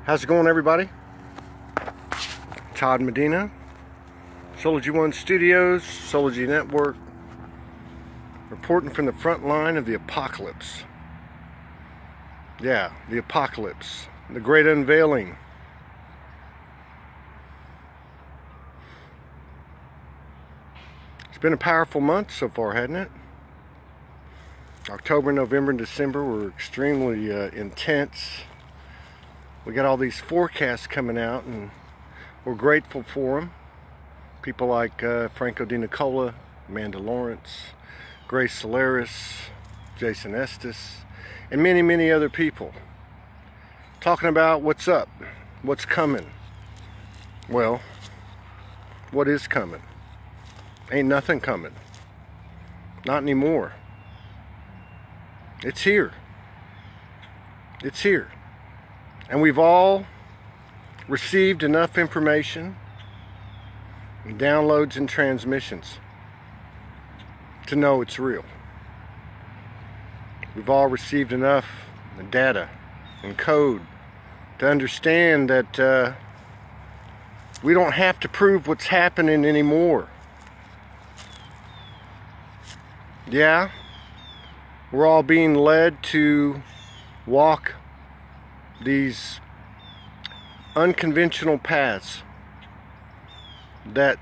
How's it going, everybody? Todd Medina, SoulogyOneStudios, Soulogy Network, reporting from the front line of the apocalypse. Yeah, the apocalypse, the great unveiling. It's been a powerful month so far, hasn't it? October, November, and December were extremely intense. We got all these forecasts coming out, and we're grateful for them. People like Franco Di Nicola, Amanda Lawrence, Grace Solaris, Jason Estes, and many, many other people talking about what's up, what's coming. Well, what is coming? Ain't nothing coming. Not anymore. It's here. It's here. And we've all received enough information, and downloads and transmissions to know it's real. We've all received enough data and code to understand that we don't have to prove what's happening anymore. Yeah, we're all being led to walk these unconventional paths that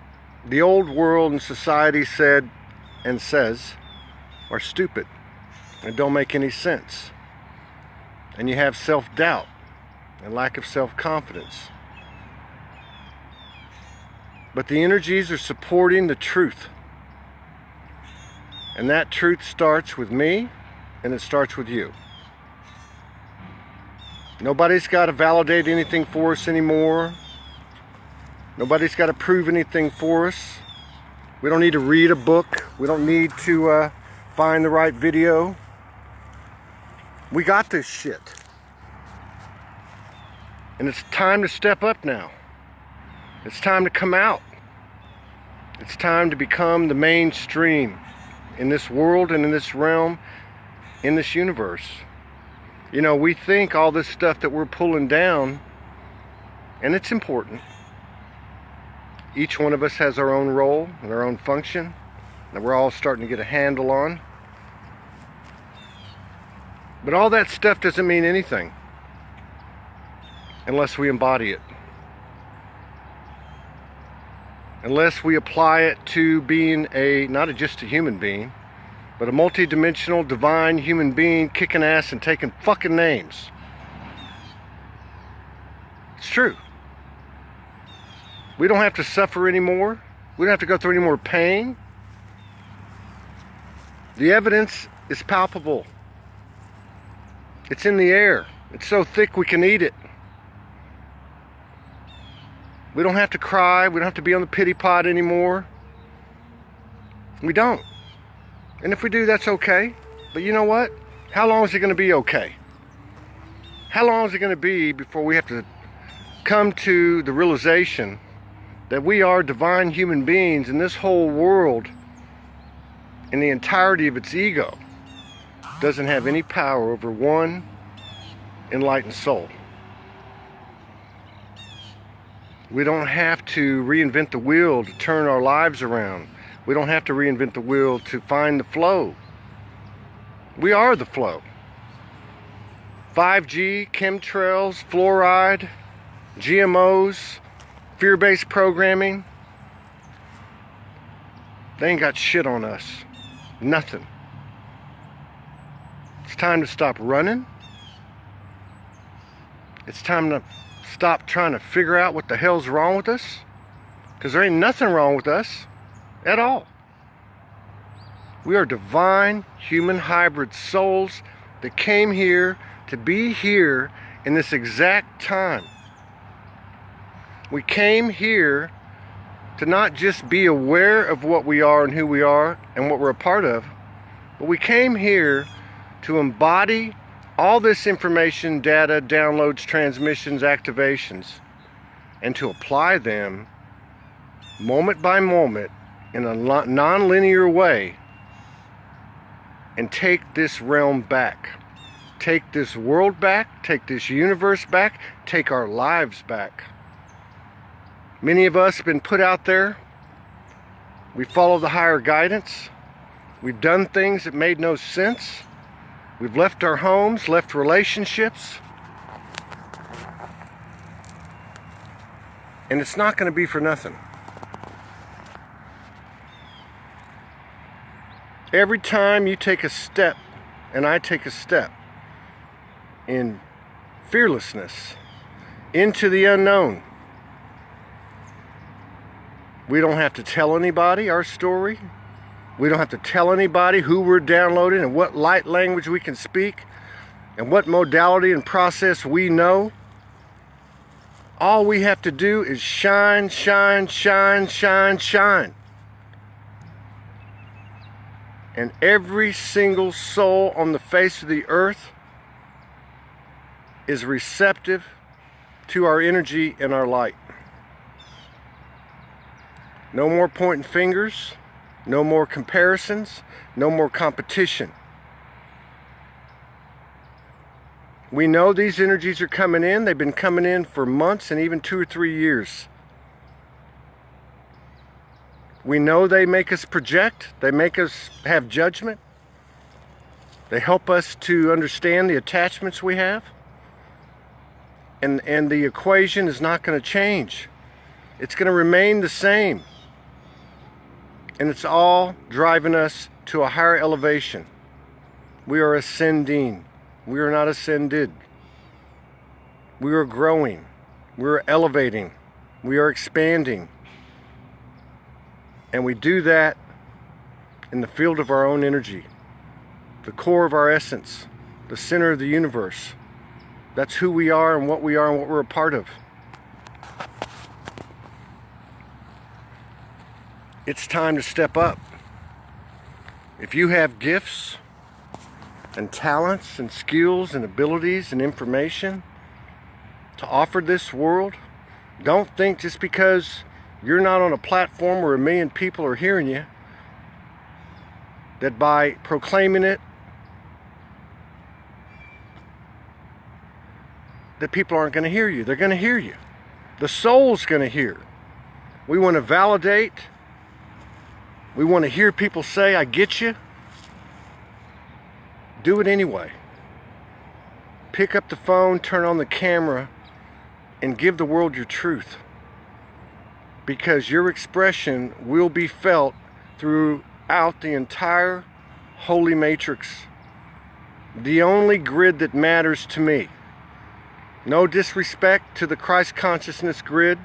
the old world and society said and says are stupid and don't make any sense. And you have self-doubt and lack of self-confidence. But the energies are supporting the truth. And that truth starts with me, and it starts with you. Nobody's got to validate anything for us anymore. Nobody's got to prove anything for us. We don't need to read a book. We don't need to find the right video. We got this shit. And it's time to step up now. It's time to come out. It's time to become the mainstream in this world and in this realm, in this universe. You know, we think all this stuff that we're pulling down, and it's important. Each one of us has our own role and our own function that we're all starting to get a handle on. But all that stuff doesn't mean anything unless we embody it. Unless we apply it to being not just a human being, but a multi-dimensional, divine human being kicking ass and taking fucking names. It's true. We don't have to suffer anymore. We don't have to go through any more pain. The evidence is palpable. It's in the air. It's so thick we can eat it. We don't have to cry. We don't have to be on the pity pot anymore. We don't. And if we do, that's okay. But you know what? How long is it going to be okay? How long is it going to be before we have to come to the realization that we are divine human beings, and this whole world and the entirety of its ego doesn't have any power over one enlightened soul? We don't have to reinvent the wheel to turn our lives around. We don't have to reinvent the wheel to find the flow. We are the flow. 5G, chemtrails, fluoride, GMOs, fear-based programming. They ain't got shit on us. Nothing. It's time to stop running. It's time to stop trying to figure out what the hell's wrong with us. Because there ain't nothing wrong with us. At all. We are divine human hybrid souls that came here to be here in this exact time. We came here to not just be aware of what we are and who we are and what we're a part of, but we came here to embody all this information, data, downloads, transmissions, activations, and to apply them moment by moment in a non-linear way, and take this realm back, take this world back, take this universe back, take our lives back. Many of us have been put out there. We follow the higher guidance. We've done things that made no sense. We've left our homes, left relationships. And it's not going to be for nothing. Every time you take a step, and I take a step in fearlessness into the unknown, we don't have to tell anybody our story. We don't have to tell anybody who we're downloading and what light language we can speak and what modality and process we know. All we have to do is shine, shine, shine, shine, shine. And every single soul on the face of the earth is receptive to our energy and our light. No more pointing fingers, no more comparisons, no more competition. We know these energies are coming in. They've been coming in for months and even 2 or 3 years. We know they make us project. They make us have judgment. They help us to understand the attachments we have. And the equation is not going to change. It's going to remain the same. And it's all driving us to a higher elevation. We are ascending. We are not ascended. We are growing. We are elevating. We are expanding. And we do that in the field of our own energy, the core of our essence, the center of the universe. That's who we are and what we're a part of. It's time to step up. If you have gifts and talents and skills and abilities and information to offer this world, don't think just because you're not on a platform where 1 million people are hearing you, that by proclaiming it, that people aren't going to hear you. They're going to hear you. The soul's going to hear. We want to validate. We want to hear people say, I get you. Do it anyway. Pick up the phone, turn on the camera, and give the world your truth. Because your expression will be felt throughout the entire holy matrix. The only grid that matters to me. No disrespect to the Christ consciousness grid,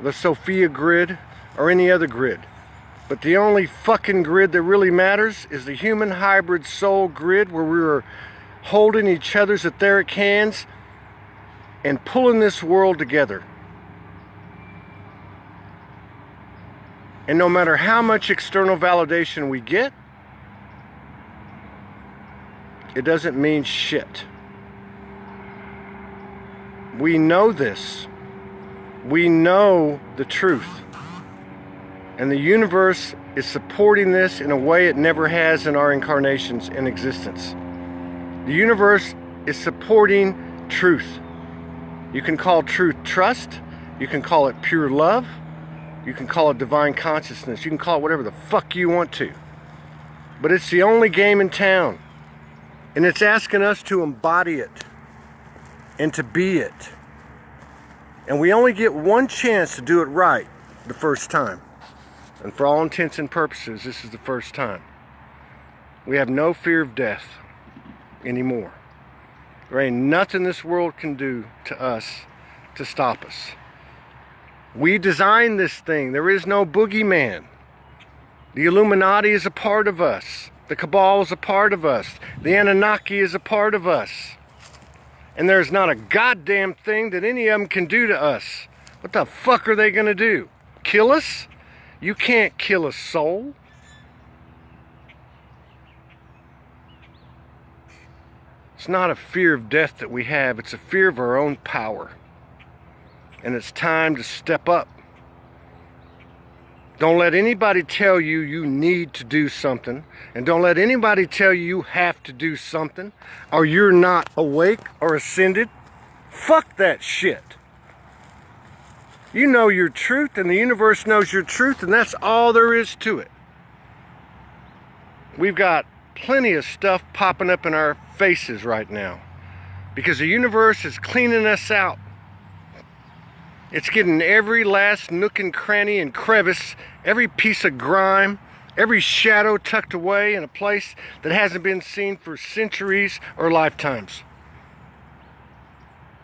the Sophia grid, or any other grid. But the only fucking grid that really matters is the human hybrid soul grid, where we're holding each other's etheric hands and pulling this world together. And no matter how much external validation we get, it doesn't mean shit. We know this. We know the truth. And the universe is supporting this in a way it never has in our incarnations in existence. The universe is supporting truth. You can call truth trust. You can call it pure love. You can call it divine consciousness. You can call it whatever the fuck you want to. But it's the only game in town. And it's asking us to embody it and to be it. And we only get one chance to do it right the first time. And for all intents and purposes, this is the first time. We have no fear of death anymore. There ain't nothing this world can do to us to stop us. We designed this thing. There is no boogeyman. The Illuminati is a part of us. The Cabal is a part of us. The Anunnaki is a part of us. And there's not a goddamn thing that any of them can do to us. What the fuck are they going to do? Kill us? You can't kill a soul. It's not a fear of death that we have, it's a fear of our own power. And it's time to step up. Don't let anybody tell you you need to do something. And don't let anybody tell you you have to do something, or you're not awake or ascended. Fuck that shit. You know your truth, and the universe knows your truth, and that's all there is to it. We've got plenty of stuff popping up in our faces right now because the universe is cleaning us out. It's getting every last nook and cranny and crevice, every piece of grime, every shadow tucked away in a place that hasn't been seen for centuries or lifetimes.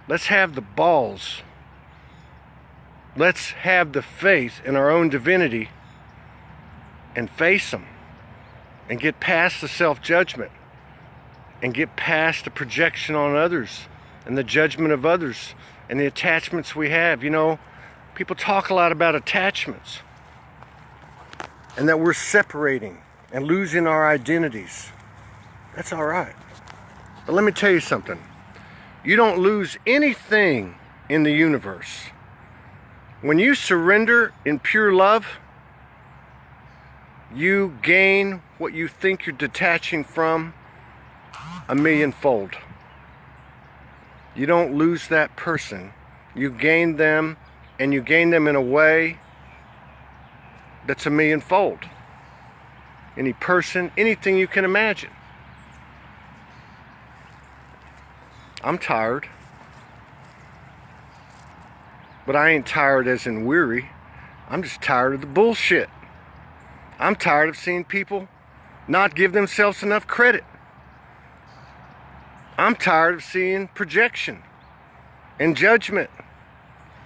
Let's have the balls. Let's have the faith in our own divinity and face them. And get past the self-judgment, and get past the projection on others, and the judgment of others, and the attachments we have. You know, people talk a lot about attachments, and that we're separating and losing our identities. That's all right. But let me tell you something. You don't lose anything in the universe. When you surrender in pure love, you gain what you think you're detaching from 1,000,000-fold. You don't lose that person. You gain them, and you gain them in a way that's 1,000,000-fold. Any person, anything you can imagine. I'm tired. But I ain't tired as in weary. I'm just tired of the bullshit. I'm tired of seeing people not give themselves enough credit. I'm tired of seeing projection and judgment.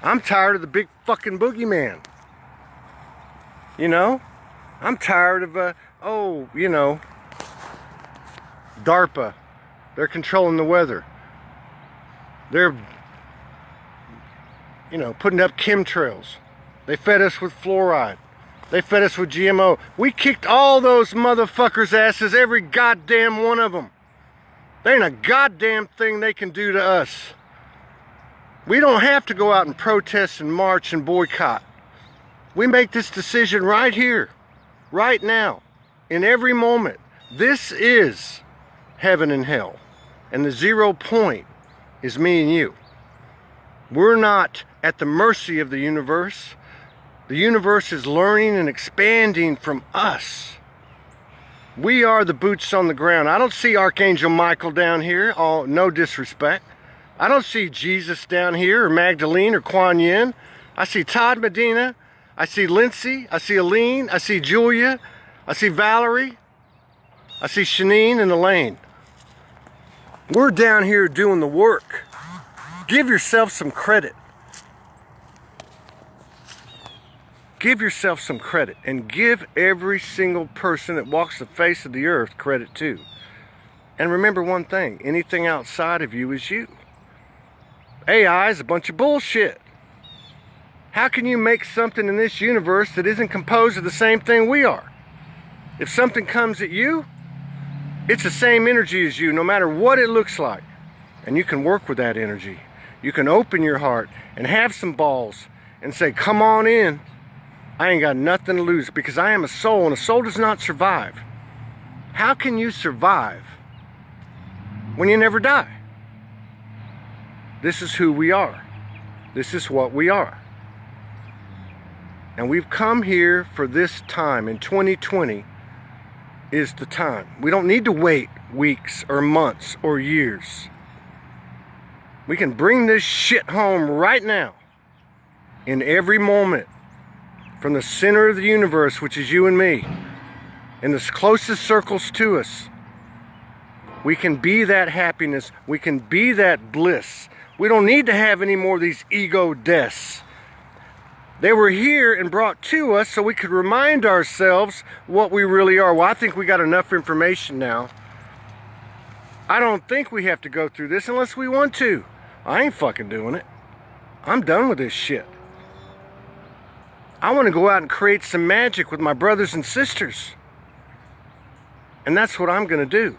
I'm tired of the big fucking boogeyman. You know? I'm tired of, DARPA. They're controlling the weather. They're, putting up chemtrails. They fed us with fluoride. They fed us with GMO. We kicked all those motherfuckers' asses, every goddamn one of them. There ain't a goddamn thing they can do to us. We don't have to go out and protest and march and boycott. We make this decision right here, right now, in every moment. This is heaven and hell. And the 0 point is me and you. We're not at the mercy of the universe. The universe is learning and expanding from us. We are the boots on the ground. I don't see Archangel Michael down here. Oh, no disrespect. I don't see Jesus down here, or Magdalene, or Kuan Yin. I see Todd Medina. I see Lindsay. I see Aline. I see Julia. I see Valerie. I see Shanine and Elaine. We're down here doing the work. Give yourself some credit. Give yourself some credit, and give every single person that walks the face of the earth credit too. And remember one thing, anything outside of you is you. AI is a bunch of bullshit. How can you make something in this universe that isn't composed of the same thing we are? If something comes at you, it's the same energy as you, no matter what it looks like. And you can work with that energy. You can open your heart and have some balls and say, come on in. I ain't got nothing to lose, because I am a soul, and a soul does not survive. How can you survive when you never die? This is who we are. This is what we are. And we've come here for this time, and 2020 is the time. We don't need to wait weeks or months or years. We can bring this shit home right now, in every moment, from the center of the universe, which is you and me, in the closest circles to us. We can be that happiness. We can be that bliss. We don't need to have any more of these ego deaths. They were here and brought to us so we could remind ourselves what we really are. Well, I think we got enough information now. I don't think we have to go through this unless we want to. I ain't fucking doing it. I'm done with this shit. I want to go out and create some magic with my brothers and sisters. And that's what I'm going to do.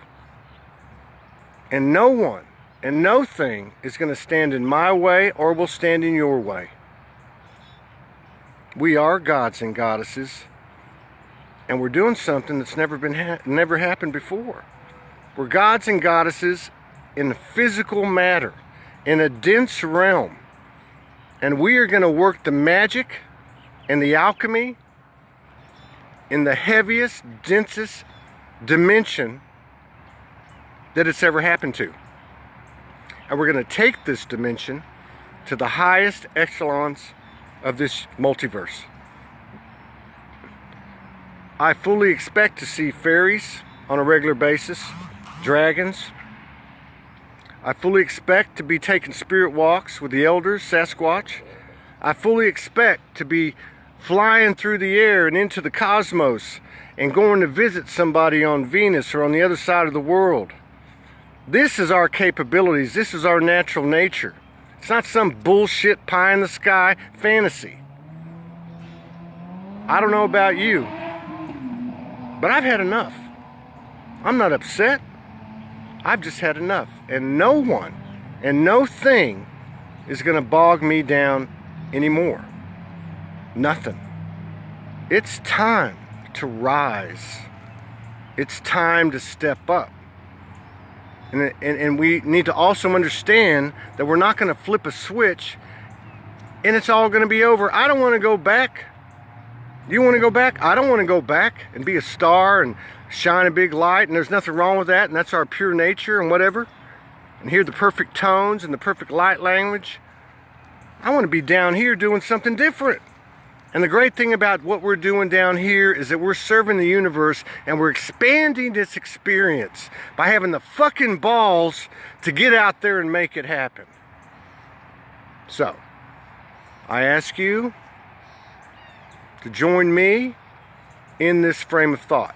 And no one and no thing is going to stand in my way or will stand in your way. We are gods and goddesses, and we're doing something that's never happened before. We're gods and goddesses in physical matter, in a dense realm, and we are going to work the magic and the alchemy in the heaviest, densest dimension that it's ever happened to. And we're going to take this dimension to the highest echelons of this multiverse. I fully expect to see fairies on a regular basis, dragons. I fully expect to be taking spirit walks with the elders, Sasquatch. I fully expect to be flying through the air and into the cosmos and going to visit somebody on Venus or on the other side of the world. This is our capabilities. This is our natural nature. It's not some bullshit pie in the sky fantasy. I don't know about you, but I've had enough. I'm not upset. I've just had enough. And no one and no thing is going to bog me down anymore. Nothing. It's time to rise. It's time to step up. And we need to also understand that we're not going to flip a switch and it's all going to be over. I don't want to go back. You want to go back? I don't want to go back and be a star and shine a big light, and there's nothing wrong with that, and that's our pure nature and whatever, and hear the perfect tones and the perfect light language. I want to be down here doing something different. And the great thing about what we're doing down here is that we're serving the universe and we're expanding this experience by having the fucking balls to get out there and make it happen. So, I ask you to join me in this frame of thought.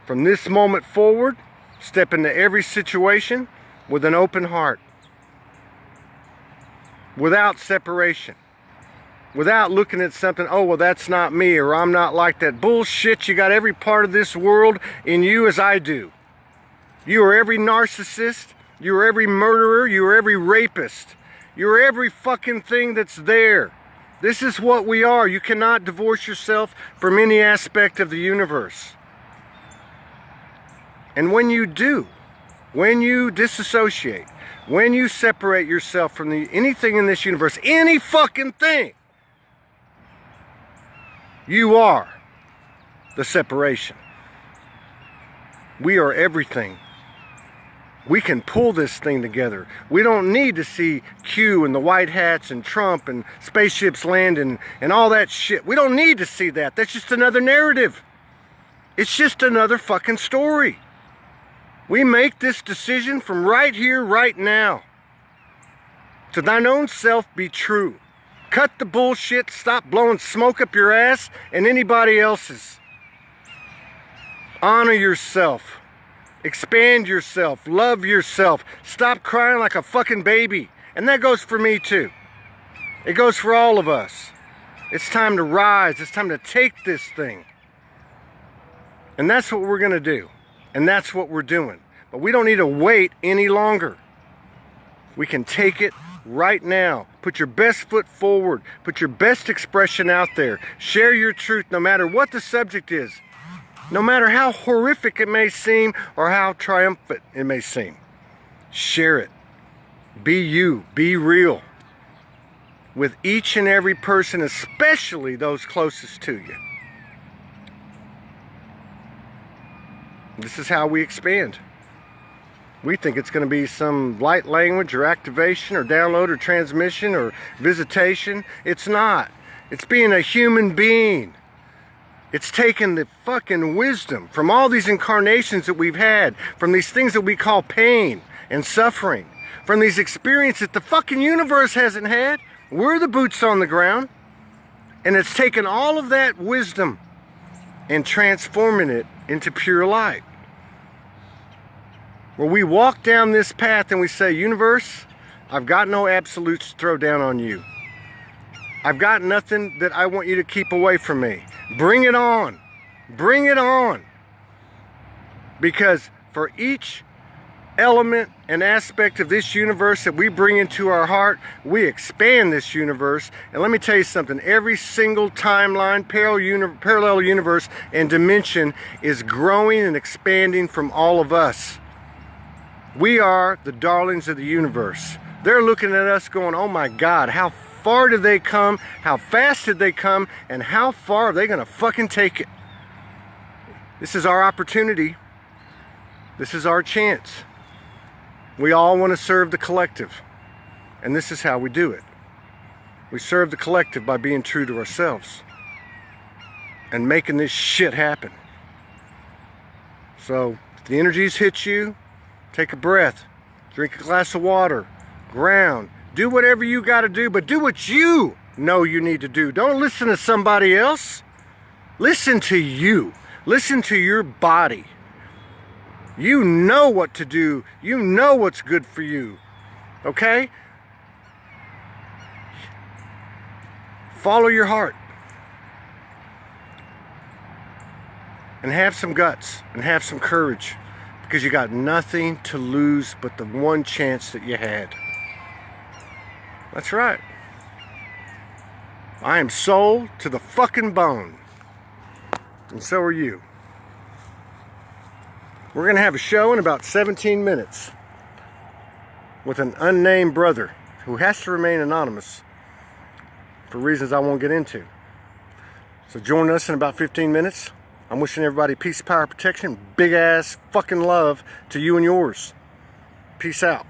From this moment forward, step into every situation with an open heart, without separation. Without looking at something, oh, well, that's not me, or I'm not like that. Bullshit, you got every part of this world in you as I do. You are every narcissist, you are every murderer, you are every rapist. You are every fucking thing that's there. This is what we are. You cannot divorce yourself from any aspect of the universe. And when you do, when you disassociate, when you separate yourself from anything in this universe, any fucking thing, you are the separation. We are everything. We can pull this thing together. We don't need to see Q and the white hats and Trump and spaceships landing and all that shit. We don't need to see that. That's just another narrative. It's just another fucking story. We make this decision from right here, right now. To thine own self be true. Cut the bullshit, stop blowing smoke up your ass and anybody else's. Honor yourself. Expand yourself. Love yourself. Stop crying like a fucking baby. And that goes for me too. It goes for all of us. It's time to rise. It's time to take this thing. And that's what we're going to do. And that's what we're doing. But we don't need to wait any longer. We can take it right now. Put your best foot forward. Put your best expression out there. Share your truth no matter what the subject is. No matter how horrific it may seem or how triumphant it may seem. Share it. Be you. Be real. With each and every person, especially those closest to you. This is how we expand. We think it's going to be some light language or activation or download or transmission or visitation. It's not. It's being a human being. It's taking the fucking wisdom from all these incarnations that we've had, from these things that we call pain and suffering, from these experiences that the fucking universe hasn't had. We're the boots on the ground. And it's taken all of that wisdom and transforming it into pure light. Where we walk down this path and we say, universe, I've got no absolutes to throw down on you. I've got nothing that I want you to keep away from me. Bring it on. Bring it on. Because for each element and aspect of this universe that we bring into our heart, we expand this universe. And let me tell you something, every single timeline, parallel universe and dimension is growing and expanding from all of us. We are the darlings of the universe. They're looking at us going, oh my God, how far did they come? How fast did they come? And how far are they gonna fucking take it? This is our opportunity. This is our chance. We all want to serve the collective. And this is how we do it. We serve the collective by being true to ourselves and making this shit happen. So, if the energies hit you, take a breath, drink a glass of water, ground, do whatever you got to do, but do what you know you need to do. Don't listen to somebody else. Listen to you. Listen to your body. You know what to do. You know what's good for you. Okay? Follow your heart. And have some guts. And have some courage. Because you got nothing to lose but the one chance that you had. That's right. I am sold to the fucking bone. And so are you. We're going to have a show in about 17 minutes with an unnamed brother who has to remain anonymous for reasons I won't get into. So join us in about 15 minutes. I'm wishing everybody peace, power, protection, big ass fucking love to you and yours. Peace out.